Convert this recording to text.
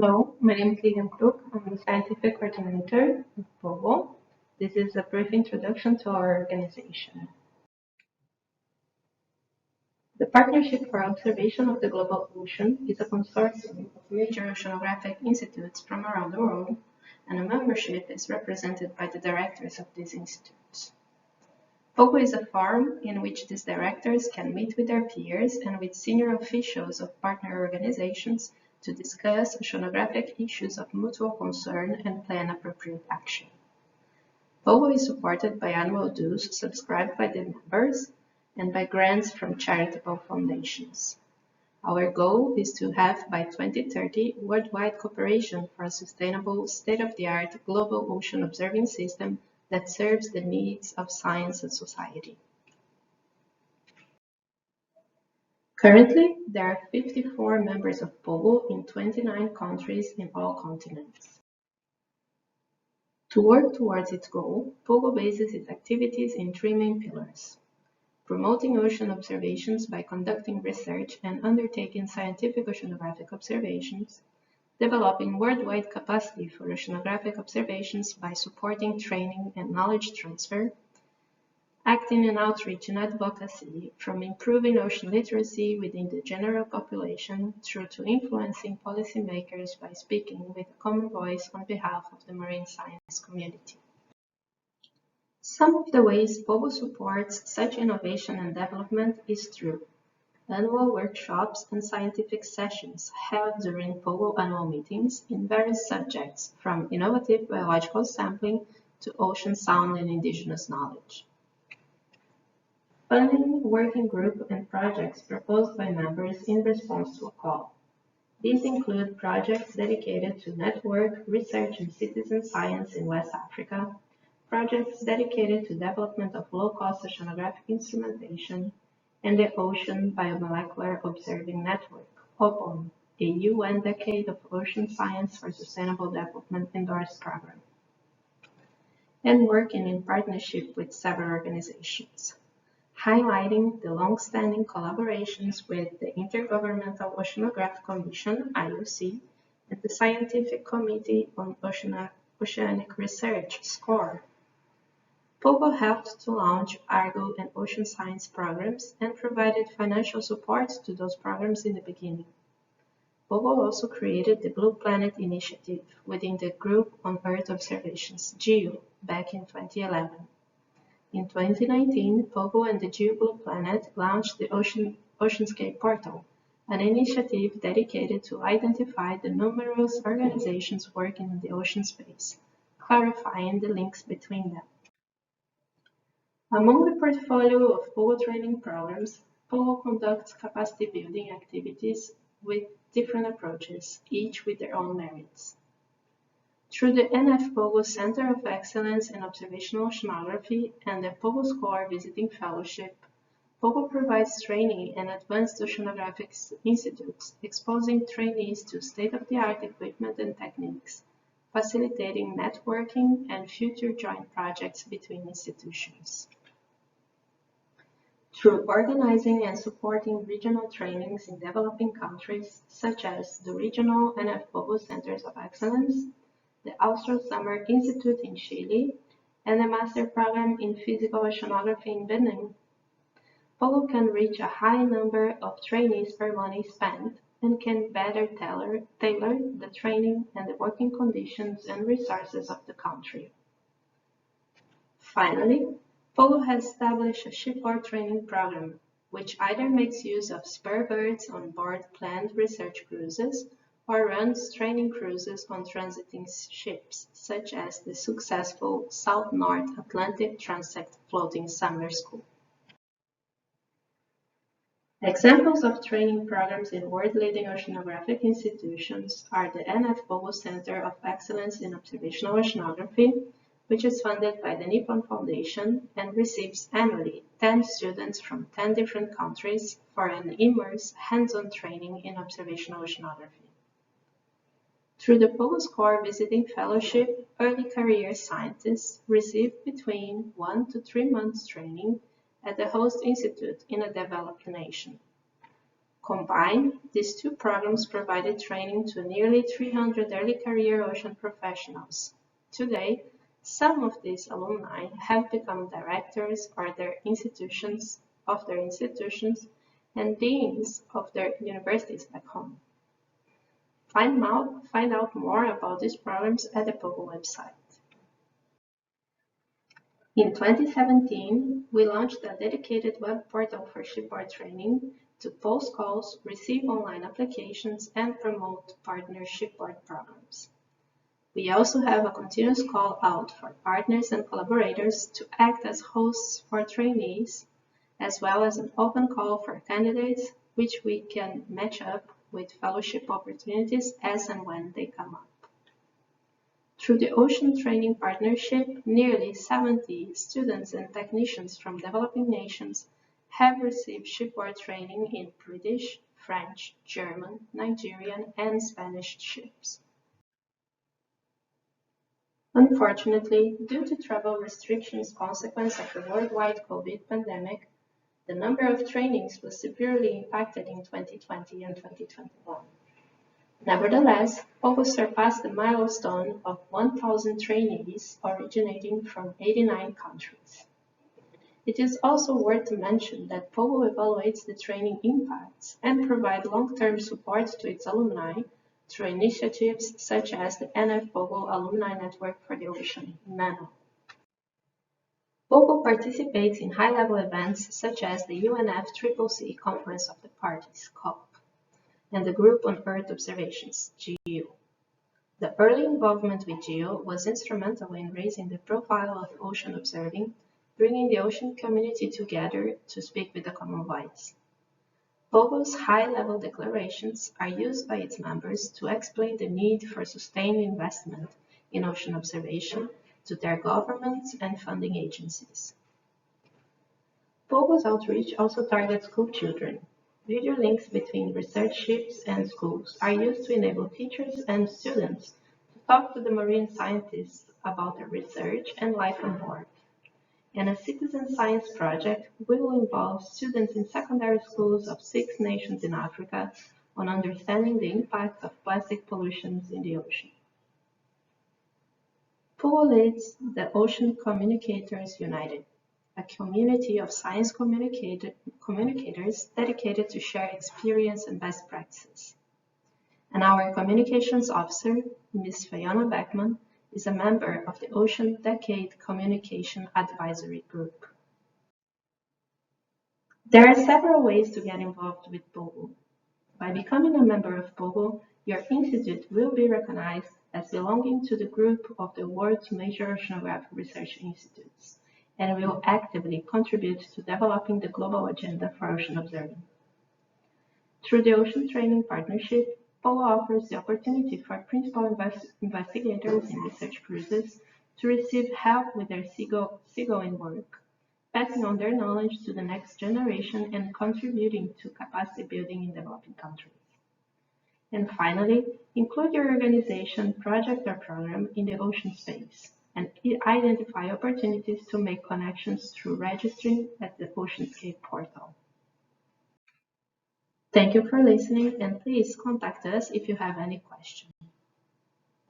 Hello, my name is Lilian Krug. I'm the scientific coordinator of POGO. This is a brief introduction to our organization. The Partnership for Observation of the Global Ocean is a consortium of major oceanographic institutes from around the world, and a membership is represented by the directors of these institutes. POGO is a forum in which these directors can meet with their peers and with senior officials of partner organizations to discuss oceanographic issues of mutual concern and plan appropriate action. POGO is supported by annual dues subscribed by the members and by grants from charitable foundations. Our goal is to have, by 2030, worldwide cooperation for a sustainable, state-of-the-art global ocean observing system that serves the needs of science and society. Currently, there are 54 members of POGO in 29 countries in all continents. To work towards its goal, POGO bases its activities in three main pillars: promoting ocean observations by conducting research and undertaking scientific oceanographic observations, developing worldwide capacity for oceanographic observations by supporting training and knowledge transfer, acting in outreach and advocacy, from improving ocean literacy within the general population through to influencing policymakers by speaking with a common voice on behalf of the marine science community. Some of the ways POGO supports such innovation and development is through annual workshops and scientific sessions held during POGO annual meetings in various subjects, from innovative biological sampling to ocean sound and indigenous knowledge. Funding, working group, and projects proposed by members in response to a call. These include projects dedicated to network, research, and citizen science in West Africa, projects dedicated to development of low-cost oceanographic instrumentation, and the Ocean Biomolecular Observing Network, OPON, a UN Decade of Ocean Science for Sustainable Development endorsed program, and working in partnership with several organizations, highlighting the long-standing collaborations with the Intergovernmental Oceanographic Commission, IOC, and the Scientific Committee on Oceanic Research, SCORE. POGO helped to launch Argo and ocean science programs and provided financial support to those programs in the beginning. POGO also created the Blue Planet Initiative within the Group on Earth Observations, GEO, back in 2011. In 2019, POGO and the GEO Blue Planet launched the Oceanscape Portal, an initiative dedicated to identify the numerous organizations working in the ocean space, clarifying the links between them. Among the portfolio of POGO training programs, POGO conducts capacity building activities with different approaches, each with their own merits. Through the NF-POGO Center of Excellence in Observational Oceanography and the POGO SCORE Visiting Fellowship, POGO provides training in advanced oceanographic institutes, exposing trainees to state-of-the-art equipment and techniques, facilitating networking and future joint projects between institutions. Through organizing and supporting regional trainings in developing countries, such as the regional NF-POGO Centers of Excellence, the Austral Summer Institute in Chile, and the Master Program in Physical Oceanography in Benin, POGO can reach a high number of trainees per money spent and can better tailor the training and the working conditions and resources of the country. Finally, POGO has established a shipboard training program, which either makes use of spare birds on board planned research cruises or runs training cruises on transiting ships, such as the successful South-North Atlantic Transect Floating Summer School. Examples of training programs in world-leading oceanographic institutions are the NF-POGO Center of Excellence in Observational Oceanography, which is funded by the Nippon Foundation and receives annually 10 students from 10 different countries for an immersive hands-on training in observational oceanography. Through the POGO SCORE Visiting Fellowship, early career scientists receive between 1 to 3 months training at the host institute in a developed nation. Combined, these two programs provided training to nearly 300 early career ocean professionals. Today, some of these alumni have become directors of their institutions and deans of their universities back home. Find out more about these programs at the POGO website. In 2017, we launched a dedicated web portal for shipboard training to post calls, receive online applications, and promote partner shipboard programs. We also have a continuous call out for partners and collaborators to act as hosts for trainees, as well as an open call for candidates, which we can match up with fellowship opportunities as and when they come up. Through the Ocean Training Partnership, nearly 70 students and technicians from developing nations have received shipboard training in British, French, German, Nigerian, and Spanish ships. Unfortunately, due to travel restrictions consequence of the worldwide COVID pandemic, the number of trainings was severely impacted in 2020 and 2021. Nevertheless, POGO surpassed the milestone of 1,000 trainees originating from 89 countries. It is also worth to mention that POGO evaluates the training impacts and provides long-term support to its alumni through initiatives such as the NF-POGO Alumni Network for the Ocean, NANO. POGO participates in high-level events such as the UNFCCC Conference of the Parties, Coll, and the Group on Earth Observations, GEO. The early involvement with GEO was instrumental in raising the profile of ocean observing, bringing the ocean community together to speak with a common voice. POGO's high-level declarations are used by its members to explain the need for sustained investment in ocean observation to their governments and funding agencies. POGO's outreach also targets school children. Video links between research ships and schools are used to enable teachers and students to talk to the marine scientists about their research and life on board. And a citizen science project will involve students in secondary schools of 6 nations in Africa on understanding the impact of plastic pollution in the ocean. POGO leads the Ocean Communicators United, a community of science communicators dedicated to share experience and best practices. And our communications officer, Ms. Fiona Beckman, is a member of the Ocean Decade Communication Advisory Group. There are several ways to get involved with POGO. By becoming a member of POGO, your institute will be recognized as belonging to the group of the world's major oceanographic research institutes, and will actively contribute to developing the global agenda for ocean observing. Through the Ocean Training Partnership, POGO offers the opportunity for principal investigators in research cruises to receive help with their seagoing work, passing on their knowledge to the next generation and contributing to capacity building in developing countries. And finally, include your organization, project, or program in the ocean space and identify opportunities to make connections through registering at the OceanScape portal. Thank you for listening, and please contact us if you have any questions.